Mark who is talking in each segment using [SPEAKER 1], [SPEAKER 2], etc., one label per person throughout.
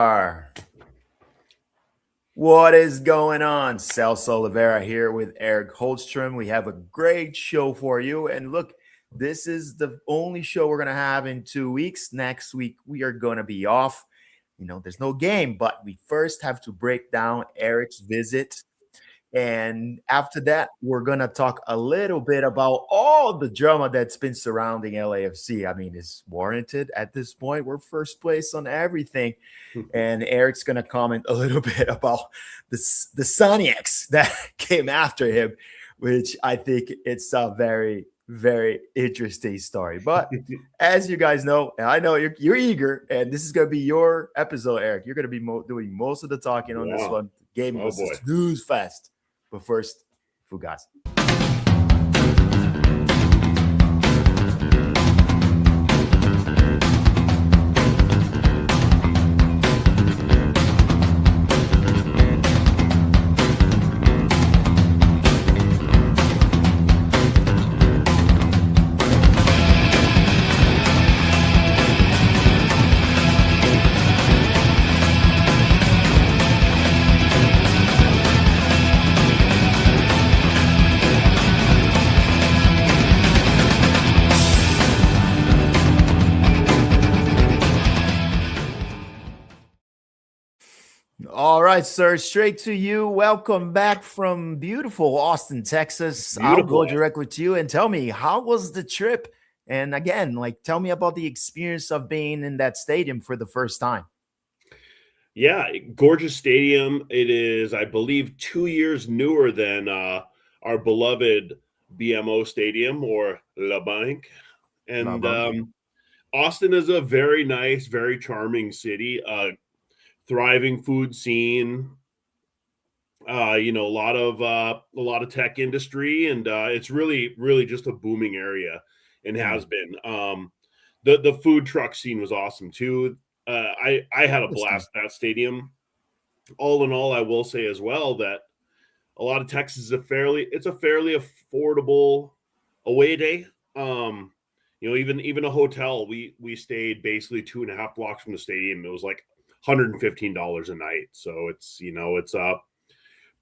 [SPEAKER 1] Are. What is going on? Celso Oliveira here with Erik Holstrom. We have a great show for you. And look, this is the only show we're going to have in 2 weeks. Next week, we are going to be off. There's no game, but we first have to break down Erik's visit. And after that, we're going to talk a little bit about all the drama that's been surrounding LAFC. I mean, it's warranted at this point. We're first place on everything. And Erik's going to comment a little bit about the Sonny that came after him, which I think it's a very, very interesting story. But as you guys know, and I know you're eager, and this is going to be your episode, Erik. You're going to be doing most of the talking on this one. The game was a snooze fest. But first, Fugazi. All right, sir. Straight to you. Welcome back from beautiful Austin, Texas. I'll go directly to you and tell me, how was the trip? And again, tell me about the experience of being in that stadium for the first time.
[SPEAKER 2] Yeah, gorgeous stadium. It is, I believe, 2 years newer than our beloved BMO Stadium or La Banque. And Austin is a very nice, very charming city. Thriving food scene, a lot of tech industry, and it's really just a booming area and has been. The food truck scene was awesome too. I had a blast at that stadium. All in all, I will say as well that a lot of Texas is a fairly affordable away day. Even a hotel, we stayed basically 2.5 blocks from the stadium. It was like $115 a night. So it's a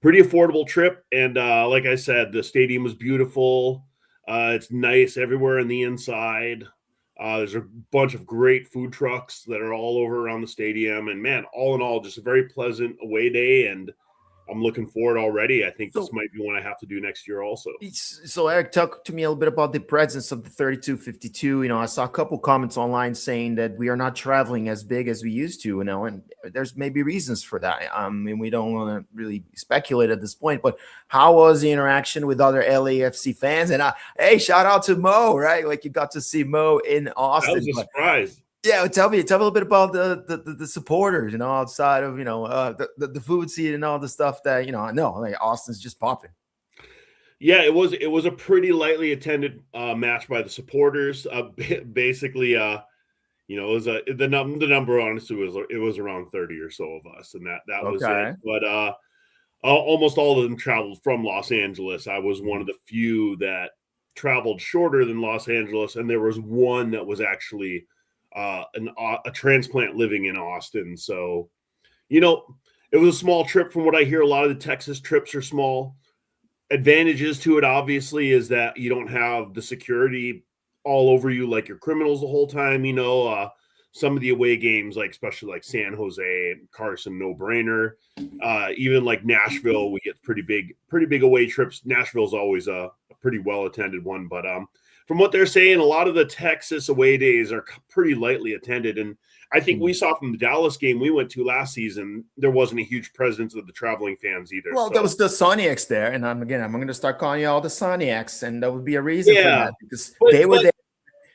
[SPEAKER 2] pretty affordable trip. And like I said, the stadium was beautiful. It's nice everywhere on the inside. There's a bunch of great food trucks that are all over around the stadium. And man, all in all, just a very pleasant away day. And I'm looking forward already. I think this might be one I have to do next year also.
[SPEAKER 1] So Erik, talk to me a little bit about the presence of the 3252. I saw a couple comments online saying that we are not traveling as big as we used to, and there's maybe reasons for that. And we don't want to really speculate at this point, but how was the interaction with other LAFC fans? And hey, shout out to Mo, right? You got to see Mo in Austin.
[SPEAKER 2] That was a surprise.
[SPEAKER 1] Yeah, tell me a little bit about the supporters, outside of the food scene and all the stuff that I know Austin's just popping.
[SPEAKER 2] Yeah, it was a pretty lightly attended match by the supporters. Basically, it was the number honestly was around 30 or so of us, and that was it. But almost all of them traveled from Los Angeles. I was one of the few that traveled shorter than Los Angeles, and there was one that was actually a transplant living in Austin. So, it was a small trip from what I hear. A lot of the Texas trips are small. Advantages to it, obviously, is that you don't have the security all over you like your criminals the whole time. Some of the away games, especially like San Jose and Carson, no brainer. Even like Nashville, we get pretty big away trips. Nashville's always a pretty well attended one, but from what they're saying, a lot of the Texas away days are pretty lightly attended. And I think we saw from the Dallas game we went to last season, there wasn't a huge presence of the traveling fans either.
[SPEAKER 1] Well, there was the Sonny there. And I'm going to start calling you all the Sonny, and there would be a reason for that, because they were there.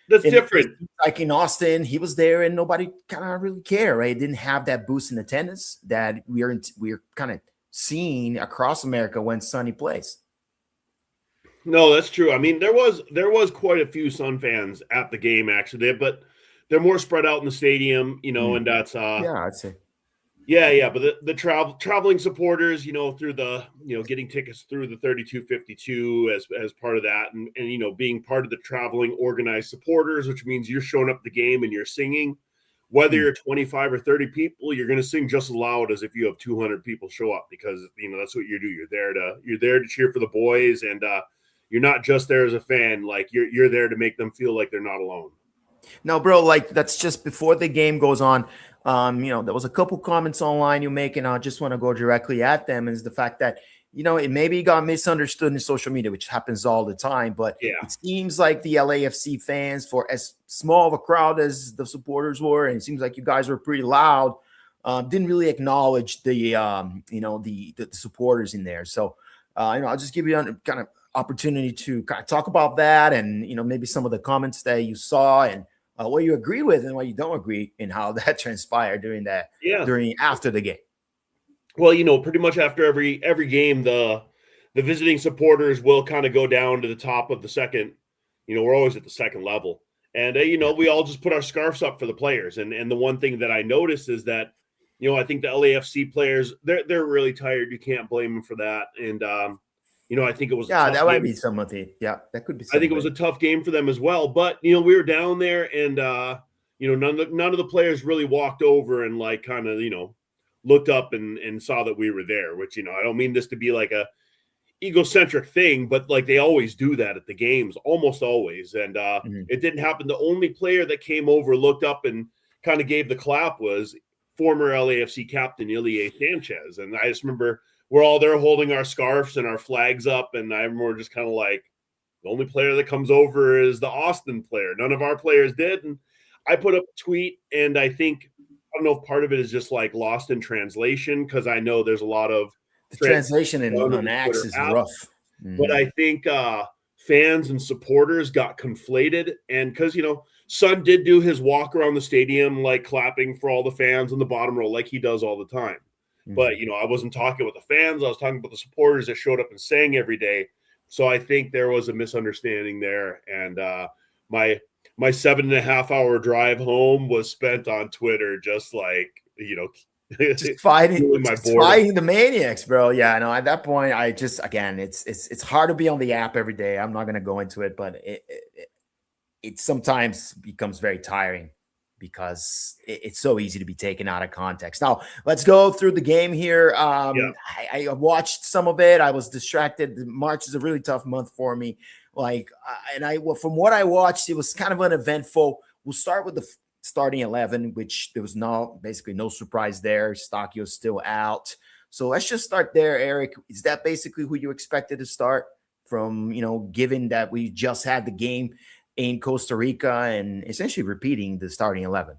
[SPEAKER 2] That's different.
[SPEAKER 1] Like in Austin, he was there and nobody kind of really cared, right? It didn't have that boost in attendance that we're kind of seeing across America when Sonny plays.
[SPEAKER 2] No, that's true. I mean, there was quite a few Sun fans at the game actually, but they're more spread out in the stadium, and that's
[SPEAKER 1] yeah, I'd say.
[SPEAKER 2] Yeah, but the traveling supporters, through the getting tickets through the 3252 as part of that, and being part of the traveling organized supporters, which means you're showing up the game and you're singing. whether you're 25 or 30 people, you're going to sing just as loud as if you have 200 people show up, because that's what you do. You're there to cheer for the boys, and you're not just there as a fan. Like you're there to make them feel like they're not alone.
[SPEAKER 1] No, bro, like that's just before the game goes on. There was a couple comments online you make, and I just want to go directly at them. Is the fact that it maybe got misunderstood in social media, which happens all the time. But it seems like the LAFC fans, for as small of a crowd as the supporters were, and it seems like you guys were pretty loud, didn't really acknowledge the the supporters in there. So I'll just give you a kind of opportunity to kind of talk about that, and maybe some of the comments that you saw, and what you agree with and what you don't agree, and how that transpired during after the game.
[SPEAKER 2] Well, pretty much after every game, the visiting supporters will kind of go down to the top of the second. We're always at the second level, and we all just put our scarves up for the players. And the one thing that I noticed is that I think the LAFC players, they're really tired. You can't blame them for that. And I think it was
[SPEAKER 1] that might be some of it. Yeah, that could be.
[SPEAKER 2] I think it was a tough game for them as well. But we were down there, and none of the players really walked over and like kind of looked up and saw that we were there, which, I don't mean this to be like a egocentric thing, but like they always do that at the games, almost always. And it didn't happen. The only player that came over, looked up and kind of gave the clap was former LAFC captain Ilie Sanchez. And I just remember we're all there holding our scarves and our flags up. And I remember just kind of like, the only player that comes over is the Austin player. None of our players did. And I put up a tweet, and I don't know if part of it is just like lost in translation, because I know there's a lot of
[SPEAKER 1] translation on X is rough.
[SPEAKER 2] But I think fans and supporters got conflated, and because Son did do his walk around the stadium, like clapping for all the fans in the bottom row, like he does all the time. But I wasn't talking with the fans; I was talking about the supporters that showed up and sang every day. So I think there was a misunderstanding there, and my 7.5-hour drive home was spent on Twitter, just like,
[SPEAKER 1] just fighting the maniacs, bro. Yeah, no, at that point, I just, again, it's hard to be on the app every day. I'm not going to go into it, but it sometimes becomes very tiring, because it's so easy to be taken out of context. Now, let's go through the game here. I watched some of it. I was distracted. March is a really tough month for me. From what I watched, it was kind of uneventful. We'll start with the starting 11, which there was basically no surprise there. Stakio's still out. So let's just start there, Erik. Is that basically who you expected to start from, given that we just had the game in Costa Rica and essentially repeating the starting 11?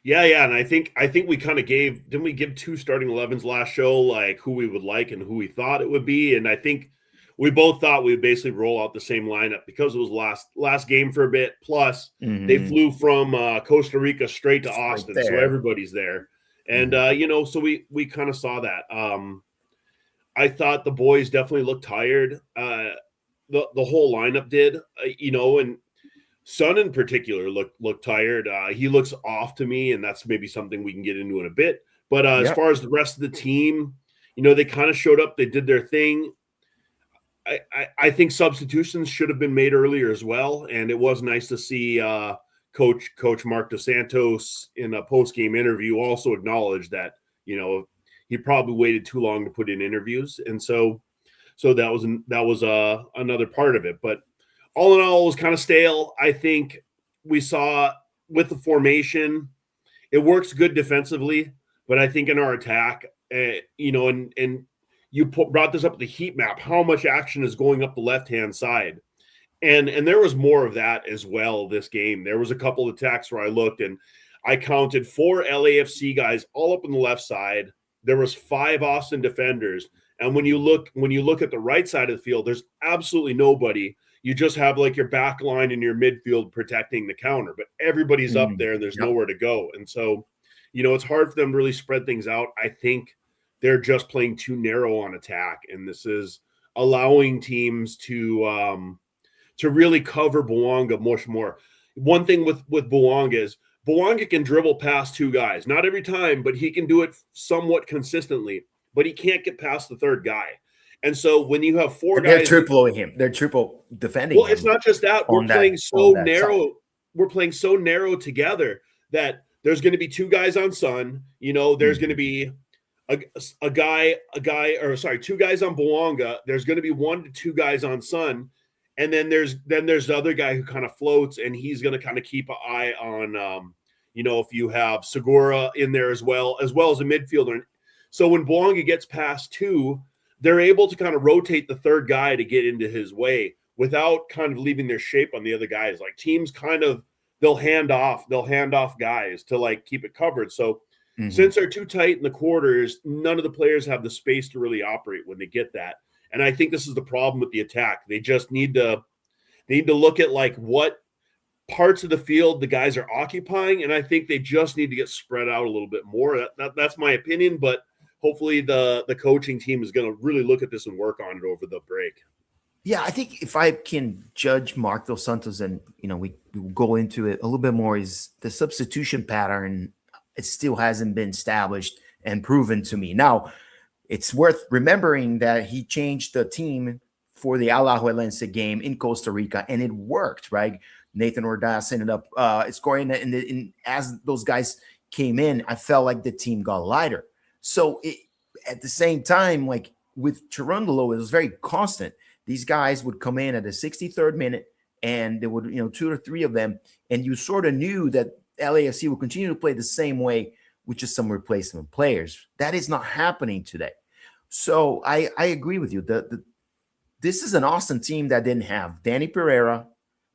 [SPEAKER 2] Yeah. And I think we kind of didn't we give two starting 11s last show, like who we would like and who we thought it would be? And I think we both thought we would basically roll out the same lineup, because it was last game for a bit. Plus, they flew from Costa Rica straight to Austin, so everybody's there. And so we kind of saw that. I thought the boys definitely looked tired. The whole lineup did, and Son in particular looked tired. He looks off to me, and that's maybe something we can get into in a bit. But as far as the rest of the team, they kind of showed up. They did their thing. I think substitutions should have been made earlier as well, and it was nice to see Coach Mark Dos Santos in a post-game interview also acknowledge that he probably waited too long to put in interviews, and so that was another part of it. But all in all, it was kind of stale. I think we saw with the formation, it works good defensively, but I think in our attack, and you brought this up, the heat map, how much action is going up the left-hand side. And there was more of that as well this game. There was a couple of attacks where I looked, and I counted 4 LAFC guys all up on the left side. There was 5 Austin defenders. And when you look at the right side of the field, there's absolutely nobody. You just have like your back line and your midfield protecting the counter. But everybody's up there, and there's nowhere to go. And so, it's hard for them to really spread things out. I think they're just playing too narrow on attack, and this is allowing teams to really cover Bouanga much more. One thing with Bouanga is Bouanga can dribble past 2 guys. Not every time, but he can do it somewhat consistently. But he can't get past the third guy. And so when you have 4 guys,
[SPEAKER 1] they're tripling him. They're triple defending.
[SPEAKER 2] Well, it's not just that. We're playing so narrow. We're playing so narrow together that there's going to be two guys on Son. There's going to be two guys on Bouanga. There's going to be 1 to 2 guys on Son. And then there's the other guy who kind of floats, and he's going to kind of keep an eye on, if you have Segura in there as well as a midfielder. So when Bouanga gets past 2, they're able to kind of rotate the third guy to get into his way without kind of leaving their shape on the other guys. Like teams they'll hand off guys to like keep it covered. So since they're too tight in the quarters, none of the players have the space to really operate when they get that. And I think this is the problem with the attack. They just need to look at like what parts of the field the guys are occupying, and I think they just need to get spread out a little bit more. That's my opinion, but hopefully the coaching team is going to really look at this and work on it over the break.
[SPEAKER 1] Yeah, I think if I can judge Mark Dos Santos, and we will go into it a little bit more, is the substitution pattern. It still hasn't been established and proven to me. Now, it's worth remembering that he changed the team for the Alajuelense game in Costa Rica, and it worked, right? Nathan Ordaz ended up scoring, and as those guys came in, I felt like the team got lighter. So at the same time, like with Cherundolo, it was very constant. These guys would come in at the 63rd minute, and there would, 2 or 3 of them, and you sort of knew that LAFC would continue to play the same way with just some replacement players. That is not happening today. So I agree with you. This is an Austin team that didn't have Danny Pereira,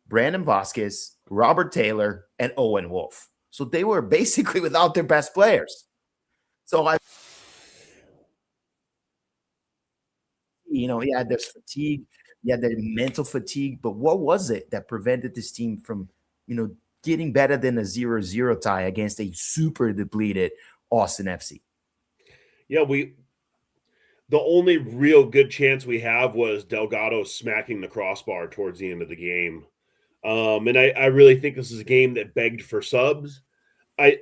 [SPEAKER 1] Brandon Vasquez, Robert Taylor, and Owen Wolf. So they were basically without their best players. So you had this fatigue, you had the mental fatigue, but what was it that prevented this team from, getting better than a 0-0 tie against a super depleted Austin FC?
[SPEAKER 2] Yeah, the only real good chance we have was Delgado smacking the crossbar towards the end of the game. And I really think this is a game that begged for subs. I'm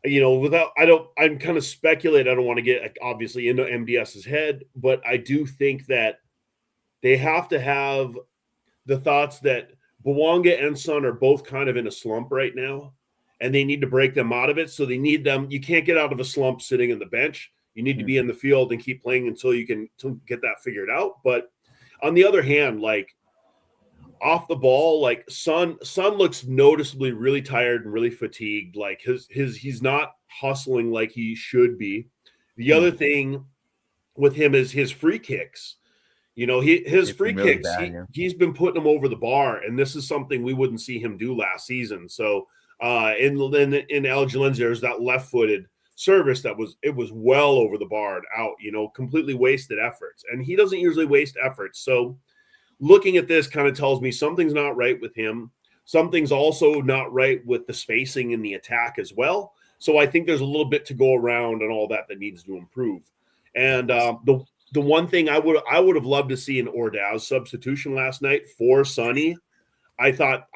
[SPEAKER 2] kind of speculate. I don't want to get obviously into MDS's head, but I do think that they have to have the thoughts that Bouanga and Son are both kind of in a slump right now, and they need to break them out of it. So they need them. You can't get out of a slump sitting on the bench. You need to be in the field and keep playing until you can get that figured out. But on the other hand, like off the ball, like Son looks noticeably really tired and really fatigued. Like he's not hustling like he should be. The other thing with him is his free kicks. His free really kicks, he's been putting them over the bar, and this is something we wouldn't see him do last season. So in El Gilense, there's that left-footed service that was well over the bar and out, completely wasted efforts. And he doesn't usually waste efforts. So looking at this kind of tells me something's not right with him. Something's also not right with the spacing in the attack as well. So I think there's a little bit to go around and all that needs to improve. And the one thing I would have loved to see an Ordaz substitution last night for Sonny. I thought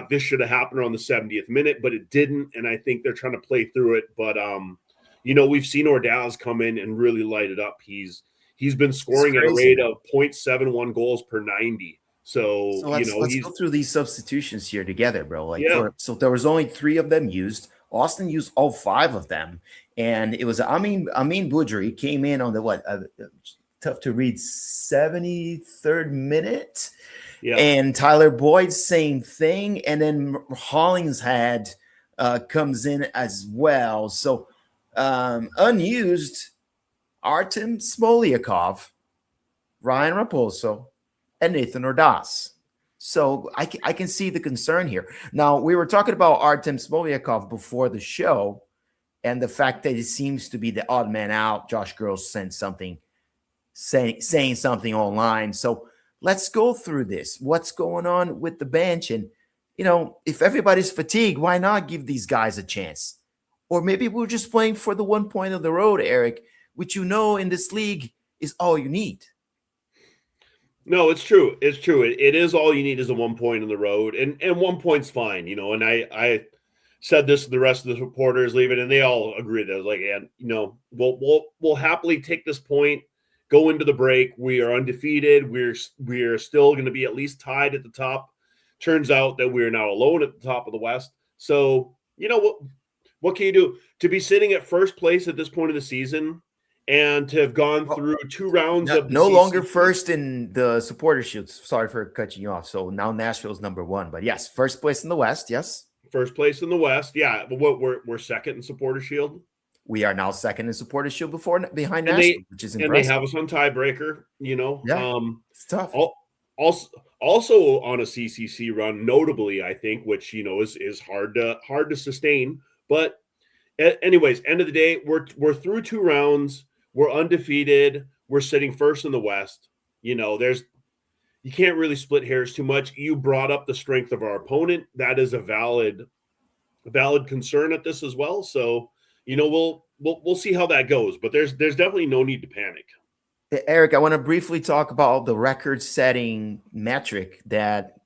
[SPEAKER 2] this should have happened around the 70th minute, but it didn't. And I think they're trying to play through it. But we've seen Ordaz come in and really light it up. He's been scoring at a rate of 0.71 goals per 90. So let's go
[SPEAKER 1] through these substitutions here together, bro. So there was only 3 of them used. Austin used all 5 of them, and it was Amin Boudry came in on the tough to read 73rd minute. Yeah. And Tyler Boyd, same thing. And then Hollingshead comes in as well. So unused, Artem Smoliakov, Ryan Raposo, and Nathan Ordaz. So I can see the concern here. Now, we were talking about Artem Smoliakov before the show, and the fact that it seems to be the odd man out. Josh Gross sent something saying something online. So let's go through this. What's going on with the bench? And, if everybody's fatigued, why not give these guys a chance? Or maybe we're just playing for the 1 point of the road, Erik, which in this league is all you need.
[SPEAKER 2] No, it's true. It's true. It is all you need is a 1 point in the road. And 1 point's fine, and I said this to the rest of the reporters leaving, and they all agreed that like, we'll happily take this point, go into the break. We are undefeated. We're still going to be at least tied at the top. Turns out that we're now alone at the top of the West. So, you know what can you do? To be sitting at first place at this point of the season and to have gone through 2 rounds of the
[SPEAKER 1] no longer
[SPEAKER 2] CCC.
[SPEAKER 1] first in the supporter shields. Sorry for cutting you off. So now Nashville's number 1. But yes, first place in the West. Yes.
[SPEAKER 2] First place in the West. Yeah. But we're second in supporter shield.
[SPEAKER 1] We are now second in supporter shield behind
[SPEAKER 2] And
[SPEAKER 1] Nashville, which is impressive.
[SPEAKER 2] And they have us on tiebreaker, you know.
[SPEAKER 1] Yeah, it's tough.
[SPEAKER 2] Also on a CCC run, notably, I think, which, you know, is hard to sustain. But anyways, end of the day, we're through 2 rounds. We're undefeated. We're sitting first in the West. You know, you can't really split hairs too much. You brought up the strength of our opponent. That is a valid concern at this as well. So, you know, we'll see how that goes. But there's definitely no need to panic.
[SPEAKER 1] Erik, I want to briefly talk about the record-setting metric that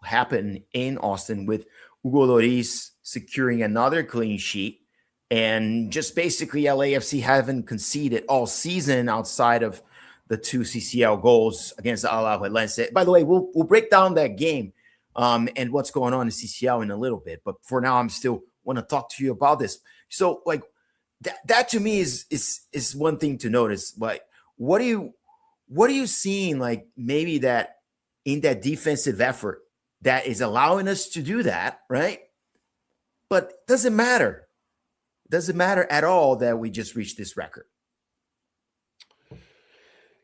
[SPEAKER 1] happened in Austin with Hugo Lloris securing another clean sheet. And just basically LAFC haven't conceded all season outside of the 2 CCL goals against Alajuelense. By the way, we'll break down that game and what's going on in CCL in a little bit. But for now, I'm still want to talk to you about this. So, like, that to me is one thing to notice. Like, what are you seeing, like, maybe that in that defensive effort that is allowing us to do that, right? But it doesn't matter. Doesn't matter at all that we just reached this record.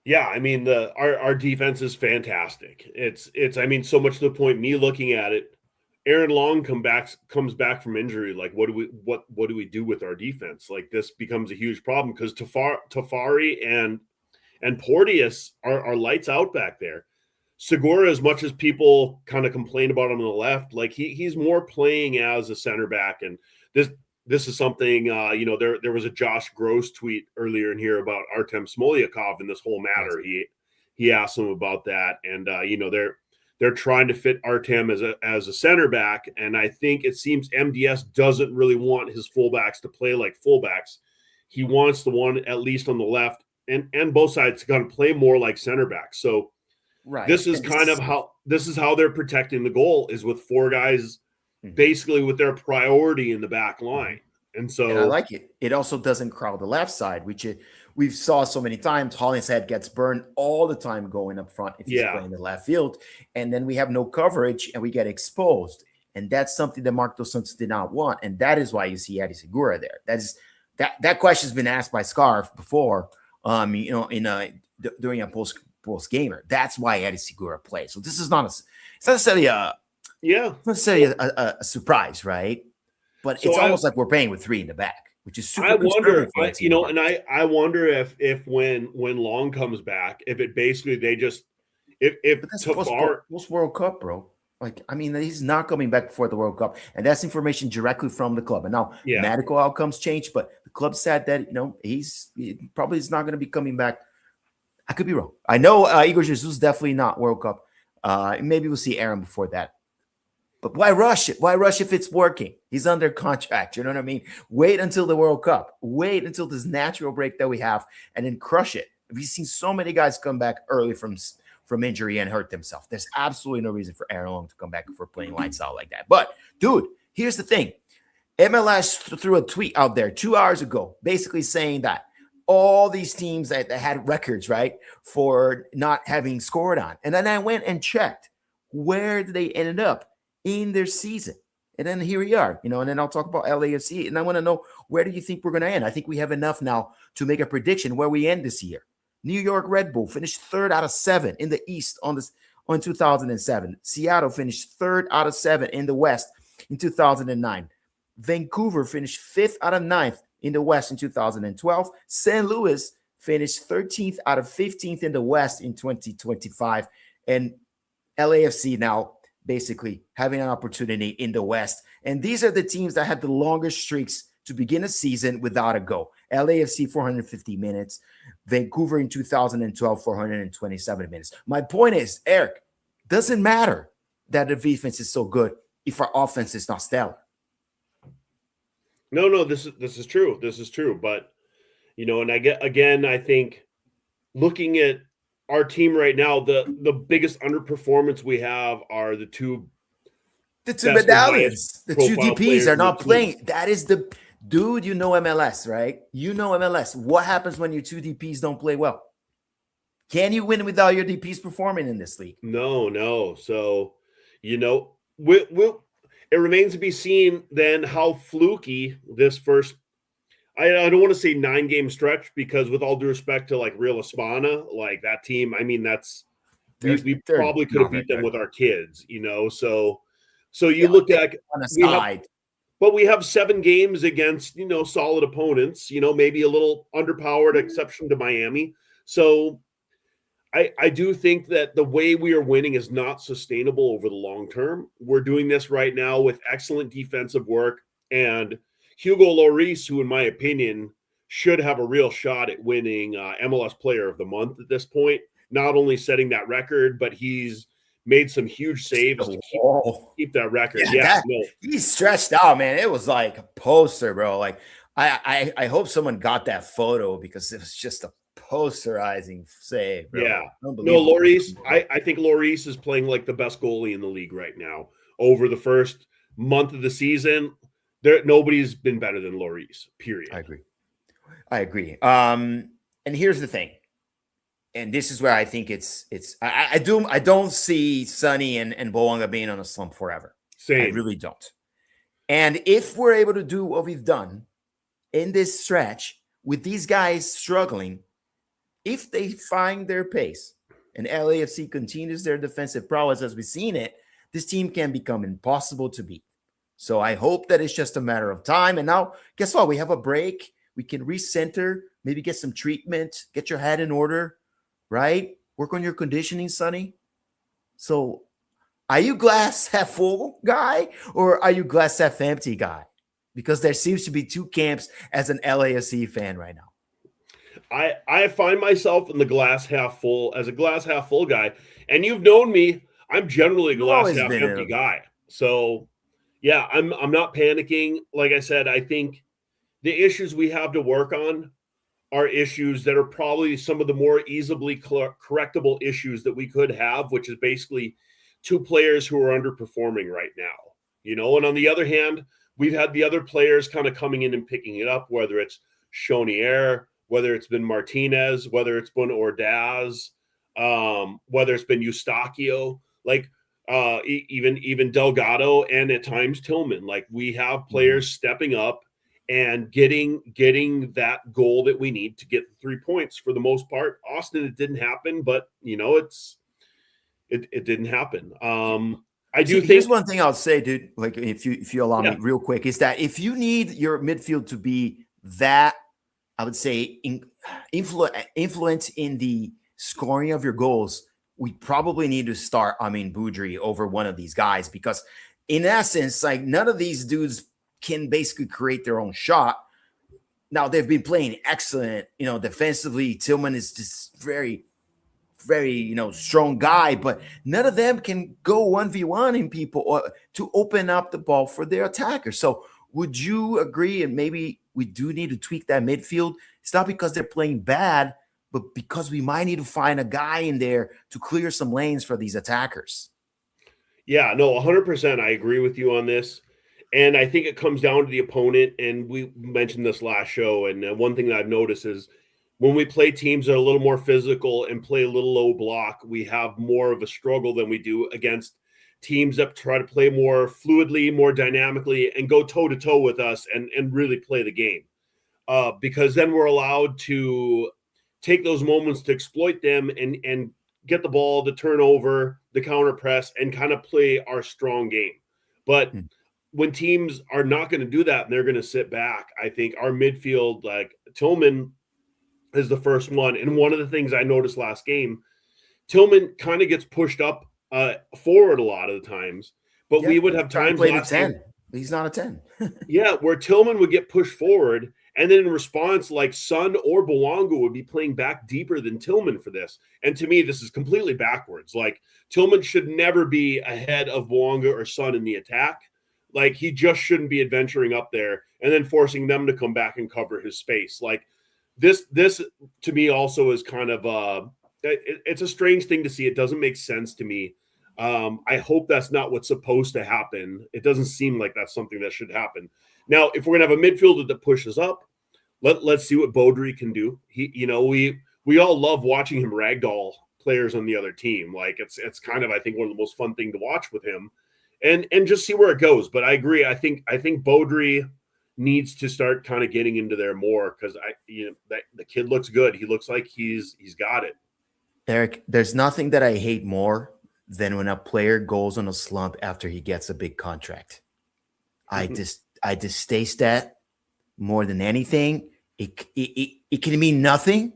[SPEAKER 2] Yeah, I mean, our defense is fantastic. It's I mean, so much to the point, me looking at it, Aaron Long comes back from injury. Like, what do we do with our defense? Like, this becomes a huge problem because Tafari and Porteous are lights out back there. Segura, as much as people kind of complain about him on the left, like he's more playing as a center back. And this is something, you know, there was a Josh Gross tweet earlier in here about Artem Smolyakov and this whole matter. He asked him about that. And, you know, they're trying to fit Artem as a center back. And I think it seems MDS doesn't really want his fullbacks to play like fullbacks. He wants the one, at least on the left and both sides, to kind of play more like center backs. So
[SPEAKER 1] right.
[SPEAKER 2] This is how they're protecting the goal, is with 4 guys basically with their priority in the back line. And so
[SPEAKER 1] I like it. It also doesn't crowd the left side, which we've saw so many times. Hollingshead gets burned all the time going up front if he's playing the left field. And then we have no coverage and we get exposed. And that's something that Marc Dos Santos did not want. And that is why you see Eddie Segura there. That question's been asked by Scarf before, you know, during a post gamer. That's why Eddie Segura plays. So this is not necessarily a surprise, right? But so it's almost like we're playing with 3 in the back, which is super.
[SPEAKER 2] I wonder, you know, and I wonder if when Long comes back, if it basically they just if
[SPEAKER 1] post World Cup, bro. Like, I mean, he's not coming back before the World Cup, and that's information directly from the club. And now medical outcomes change, but the club said that, you know, he probably is not going to be coming back. I could be wrong. I know Igor Jesus definitely not World Cup. Maybe we'll see Aaron before that. But why rush it? Why rush if it's working? He's under contract. You know what I mean? Wait until the World Cup. Wait until this natural break that we have, and then crush it. We've seen so many guys come back early from injury and hurt themselves. There's absolutely no reason for Aaron Long to come back for playing lights out like that. But, dude, here's the thing. MLS threw a tweet out there 2 hours ago basically saying that all these teams that had records, right, for not having scored on. And then I went and checked where they ended up in their season. And then here we are, you know, and then I'll talk about LAFC. And I want to know, where do you think we're going to end? I think we have enough now to make a prediction where we end this year. New York Red Bull finished 3rd out of 7 in the East on 2007. Seattle finished 3rd out of 7 in the West in 2009. Vancouver finished 5th out of 9th in the West in 2012. St. Louis finished 13th out of 15th in the West in 2025. And LAFC now basically having an opportunity in the West. And these are the teams that had the longest streaks to begin a season without a goal. LAFC 450 minutes, Vancouver in 2012 427 minutes. My point is, Erik, doesn't matter that the defense is so good if our offense is not stellar.
[SPEAKER 2] No, this is true. This is true. But, you know, and I think looking at our team right now, the biggest underperformance we have are the two
[SPEAKER 1] The two
[SPEAKER 2] best and highest
[SPEAKER 1] medallions, the two
[SPEAKER 2] profile
[SPEAKER 1] DPs
[SPEAKER 2] players
[SPEAKER 1] are
[SPEAKER 2] in the
[SPEAKER 1] not
[SPEAKER 2] team.
[SPEAKER 1] playing. That is the dude. You know MLS, right? You know MLS. What happens when your two DPs don't play well? Can you win without your DPs performing in this league?
[SPEAKER 2] No. So, we'll it remains to be seen then how fluky this first. I don't want to say 9-game stretch, because with all due respect to like Real Espana, like that team, I mean, we
[SPEAKER 1] They're
[SPEAKER 2] probably could
[SPEAKER 1] not
[SPEAKER 2] have
[SPEAKER 1] very
[SPEAKER 2] beat them
[SPEAKER 1] good.
[SPEAKER 2] with our kids, So you
[SPEAKER 1] Yeah,
[SPEAKER 2] look at
[SPEAKER 1] on a
[SPEAKER 2] we have,
[SPEAKER 1] side.
[SPEAKER 2] but we have 7 games against solid opponents. Maybe a little underpowered, exception to Miami. So I do think that the way we are winning is not sustainable over the long term. We're doing this right now with excellent defensive work, and Hugo Lloris, who in my opinion should have a real shot at winning MLS Player of the Month at this point. Not only setting that record, but he's made some huge saves to keep that record. Yeah,
[SPEAKER 1] He stretched out, man. It was like a poster, bro. Like I hope someone got that photo, because it was just a posterizing save, bro.
[SPEAKER 2] Yeah. No, Lloris, I think Lloris is playing like the best goalie in the league right now. Over the first month of the season, nobody's been better than Lloris, period.
[SPEAKER 1] I agree. And here's the thing. And this is where I think I don't see Sonny and Boanga being on a slump forever.
[SPEAKER 2] Same.
[SPEAKER 1] I really don't. And if we're able to do what we've done in this stretch with these guys struggling, if they find their pace and LAFC continues their defensive prowess as we've seen it, this team can become impossible to beat. So I hope that it's just a matter of time. And now, guess what? We have a break. We can recenter, maybe get some treatment, get your head in order, right? Work on your conditioning, Sonny. So are you glass half full guy, or are you glass half empty guy? Because there seems to be two camps as an LAFC fan right now.
[SPEAKER 2] I find myself in the glass half full, as a glass half full guy. And you've known me, I'm generally a glass half empty guy. So yeah, I'm not panicking. Like I said, I think the issues we have to work on are issues that are probably some of the more easily correctable issues that we could have, which is basically 2 players who are underperforming right now. And on the other hand, we've had the other players kind of coming in and picking it up, whether it's Sonny, whether it's been Martinez, whether it's been Ordaz, whether it's been Eustachio, like even Delgado, and at times Tillman. Like, we have players stepping up and getting that goal that we need to get the 3 points. For the most part, Austin, it didn't happen, but it didn't happen. I do think
[SPEAKER 1] here's one thing I'll say, dude. Like, if you allow me real quick, is that if you need your midfield to be that, I would say, influence in the scoring of your goals, we probably need to start Boudry over one of these guys, because in essence, like, none of these dudes can basically create their own shot. Now, they've been playing excellent, defensively. Tillman is just very, very, strong guy, but none of them can go 1v1 in people or to open up the ball for their attackers. So would you agree? And maybe we do need to tweak that midfield. It's not because they're playing bad, but because we might need to find a guy in there to clear some lanes for these attackers.
[SPEAKER 2] Yeah, no, 100%. I agree with you on this. And I think it comes down to the opponent. And we mentioned this last show. And one thing that I've noticed is when we play teams that are a little more physical and play a little low block, we have more of a struggle than we do against teams that try to play more fluidly, more dynamically, and go toe-to-toe with us and really play the game. Because then we're allowed to take those moments to exploit them and get the ball, the turnover, the counter press, and kind of play our strong game. But when teams are not going to do that and they're going to sit back, I think our midfield, like Tillman is the first one. And one of the things I noticed last game, Tillman kind of gets pushed up forward a lot of the times, but we would have times
[SPEAKER 1] last 10. Game, he's not a 10.
[SPEAKER 2] Yeah, where Tillman would get pushed forward, and then in response, like Son or Boanga would be playing back deeper than Tillman for this. And to me, this is completely backwards. Like, Tillman should never be ahead of Boanga or Son in the attack. Like, he just shouldn't be adventuring up there and then forcing them to come back and cover his space. Like, this to me also is kind of it's a strange thing to see. It doesn't make sense to me. I hope that's not what's supposed to happen. It doesn't seem like that's something that should happen. Now, if we're gonna have a midfielder that pushes up, let's see what Baudry can do. We all love watching him ragdoll players on the other team. Like it's kind of, I think, one of the most fun thing to watch with him, and just see where it goes. But I agree. I think Baudry needs to start kind of getting into there more, because that the kid looks good. He looks like he's got it.
[SPEAKER 1] Erik, there's nothing that I hate more than when a player goes on a slump after he gets a big contract. I distaste that more than anything. It can mean nothing,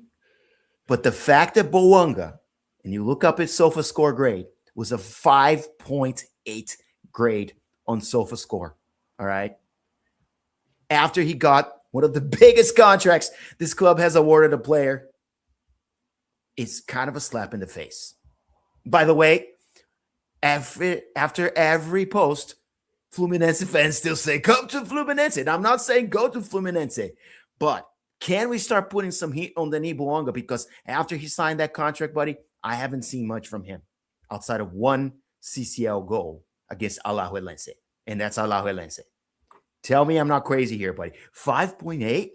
[SPEAKER 1] but the fact that Bouanga, and you look up his SofaScore grade, was a 5.8 grade on SofaScore. All right. After he got one of the biggest contracts this club has awarded a player, it's kind of a slap in the face. By the way, after every post, Fluminense fans still say, come to Fluminense. And I'm not saying go to Fluminense, but can we start putting some heat on Denis Bouanga? Because after he signed that contract, buddy, I haven't seen much from him outside of one CCL goal against Alajuelense. And that's Alajuelense. Tell me I'm not crazy here, buddy. 5.8?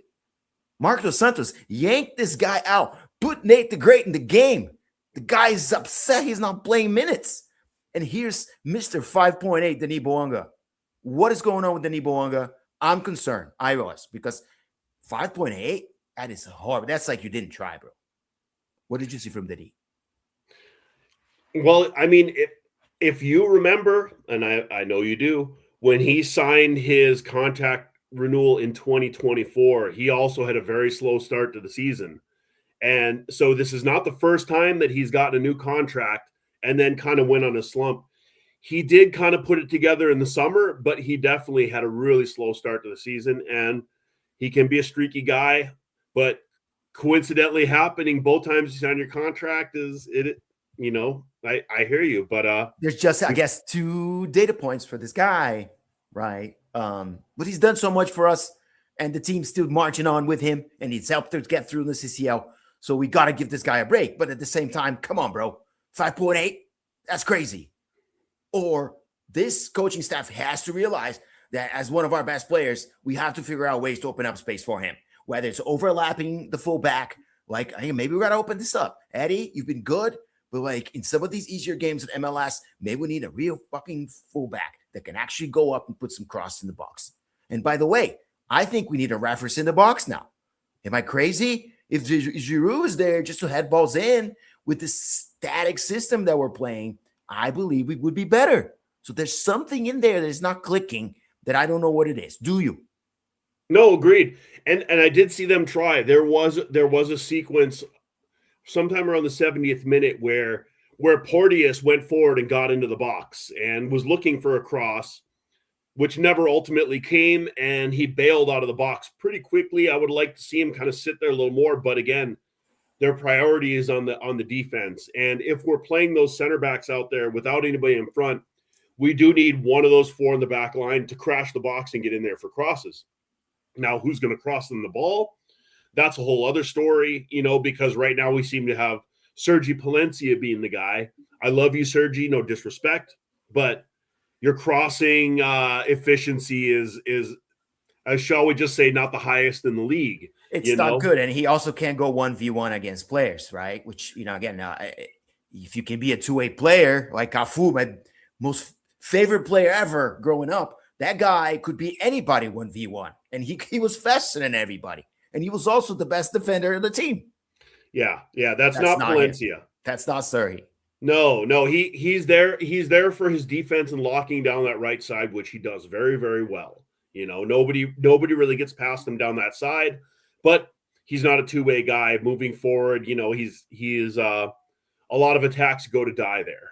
[SPEAKER 1] Marcos Santos yanked this guy out, put Nate the Great in the game. The guy is upset he's not playing minutes. And here's Mr. 5.8, Denis Bouanga. What is going on with Denis Bouanga? I'm concerned. I was, because 5.8, that is horrible. That's like you didn't try, bro. What did you see from Denis?
[SPEAKER 2] Well, I mean, if you remember, and I know you do, when he signed his contract renewal in 2024, he also had a very slow start to the season. And so this is not the first time that he's gotten a new contract and then kind of went on a slump. He did kind of put it together in the summer, but he definitely had a really slow start to the season. And he can be a streaky guy, but coincidentally happening both times you sign your contract is it. I hear you, but
[SPEAKER 1] there's just, I guess, 2 data points for this guy, right? But he's done so much for us, and the team's still marching on with him, and he's helped us get through the CCL. So we got to give this guy a break. But at the same time, come on, bro. 5.8, that's crazy. Or this coaching staff has to realize that as one of our best players, we have to figure out ways to open up space for him, whether it's overlapping the fullback. Like, hey, maybe we got to open this up. Eddie, you've been good, but like in some of these easier games in MLS, maybe we need a real fucking fullback that can actually go up and put some cross in the box. And by the way, I think we need a reference in the box now. Am I crazy? If Giroud is there just to head balls in with this static system that we're playing, I believe we would be better. So there's something in there that is not clicking that I don't know what it is. Do you?
[SPEAKER 2] No, agreed. And I did see them try. There was a sequence sometime around the 70th minute where Porteous went forward and got into the box and was looking for a cross, which never ultimately came, and he bailed out of the box pretty quickly. I would like to see him kind of sit there a little more, but again, their priority is on the defense. And if we're playing those center backs out there without anybody in front, we do need one of those 4 in the back line to crash the box and get in there for crosses. Now, who's going to cross them the ball? That's a whole other story, because right now we seem to have Sergi Palencia being the guy. I love you, Sergi, no disrespect, but your crossing efficiency is, shall we just say, not the highest in the league.
[SPEAKER 1] It's not good. And he also can't go 1v1 against players, right? Which, again, if you can be a two-way player like Cafu, my most favorite player ever growing up, that guy could be anybody 1v1. And he was faster than everybody. And he was also the best defender in the team.
[SPEAKER 2] Yeah. That's not Palencia.
[SPEAKER 1] Him. That's not Sergi.
[SPEAKER 2] No, he's there. He's there for his defense and locking down that right side, which he does very, very well. Nobody really gets past him down that side, but he's not a two-way guy moving forward. He is a lot of attacks go to die there.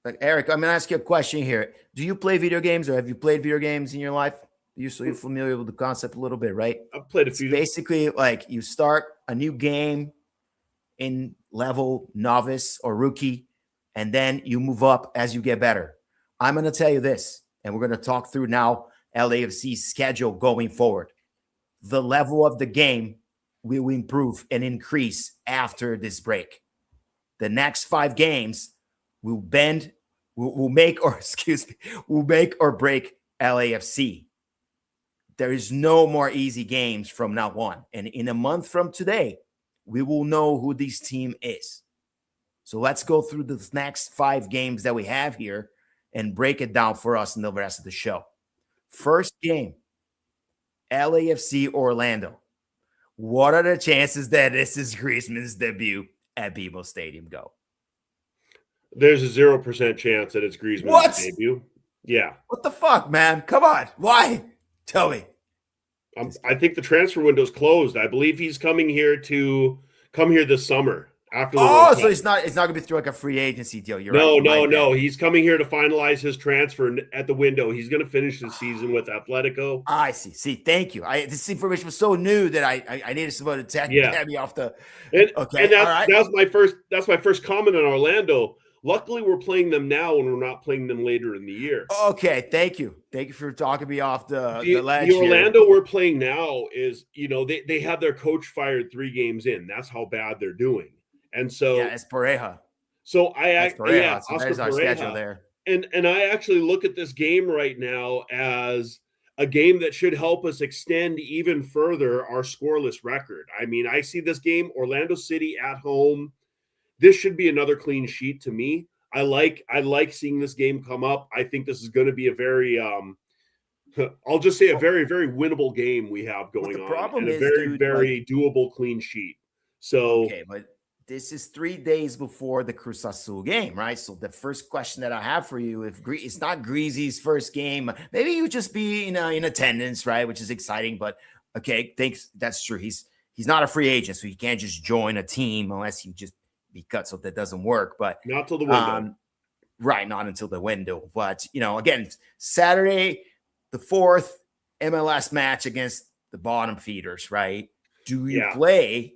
[SPEAKER 1] Like, Erik, I'm going to ask you a question here. Do you play video games, or have you played video games in your life? You're familiar with the concept a little bit, right?
[SPEAKER 2] I've played a few.
[SPEAKER 1] It's basically like you start a new game in level novice or rookie, and then you move up as you get better. I'm going to tell you this, and we're going to talk through now LAFC's schedule going forward. The level of the game will improve and increase after this break. The next 5 games will bend will make or excuse me, will make or break LAFC. There is no more easy games from now on. And in a month from today, we will know who this team is. So let's go through the next 5 games that we have here and break it down for us in the rest of the show. First game, LAFC Orlando. What are the chances that this is Griezmann's debut at BMO Stadium? Go.
[SPEAKER 2] There's a 0% chance that it's Griezmann's debut. Yeah.
[SPEAKER 1] What the fuck, man? Come on. Why? Tell me.
[SPEAKER 2] I think the transfer window's closed. I believe he's coming here this summer after the World Cup.
[SPEAKER 1] So it's not gonna be through like a free agency deal.
[SPEAKER 2] No. He's coming here to finalize his transfer at the window. He's gonna finish the season with Atletico.
[SPEAKER 1] I see. Thank you. This information was so new that I needed someone to get me off the.
[SPEAKER 2] Okay. And that's my first comment on Orlando. Luckily, we're playing them now and we're not playing them later in the year.
[SPEAKER 1] Okay, thank you. Thank you for talking me off the ledge.
[SPEAKER 2] The Orlando we're playing now is, they had their coach fired 3 games in. That's how bad they're doing. And so
[SPEAKER 1] it's Pareja.
[SPEAKER 2] So Oscar
[SPEAKER 1] there's our
[SPEAKER 2] Pareja.
[SPEAKER 1] schedule there.
[SPEAKER 2] And I actually look at this game right now as a game that should help us extend even further our scoreless record. I mean, I see this game, Orlando City at home. This should be another clean sheet to me. I like seeing this game come up. I think this is going to be a very I'll just say a very, very winnable game we have going on.
[SPEAKER 1] Problem
[SPEAKER 2] is, very doable clean sheet. So
[SPEAKER 1] okay, but this is 3 days before the Cruz Azul game, right? So the first question that I have for you, if it's not Greasy's first game, maybe you just be in attendance, right? Which is exciting, but okay, thanks. That's true. He's not a free agent, so he can't just join a team unless you just be cut. So that doesn't work. But
[SPEAKER 2] not till the window,
[SPEAKER 1] right? Not until the window. But again, Saturday, the 4th MLS match against the bottom feeders, right? Do you play